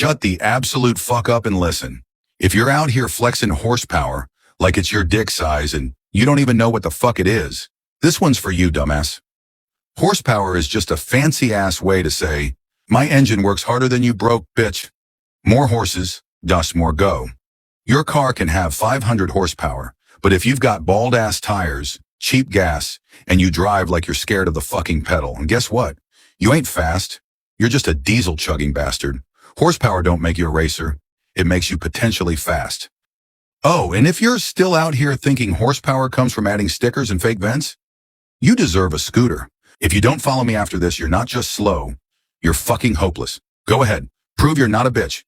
Shut the absolute fuck up and listen. If you're out here flexing horsepower like it's your dick size and you don't even know what the fuck it is, this one's for you, dumbass. Horsepower is just a fancy-ass way to say, my engine works harder than you broke, bitch. More horses, thus more go. Your car can have 500 horsepower, but if you've got bald-ass tires, cheap gas, and you drive like you're scared of the fucking pedal, and guess what? You ain't fast. You're just a diesel-chugging bastard. Horsepower don't make you a racer. It makes you potentially fast. Oh, and if you're still out here thinking horsepower comes from adding stickers and fake vents, you deserve a scooter. If you don't follow me after this, you're not just slow, you're fucking hopeless. Go ahead, prove you're not a bitch.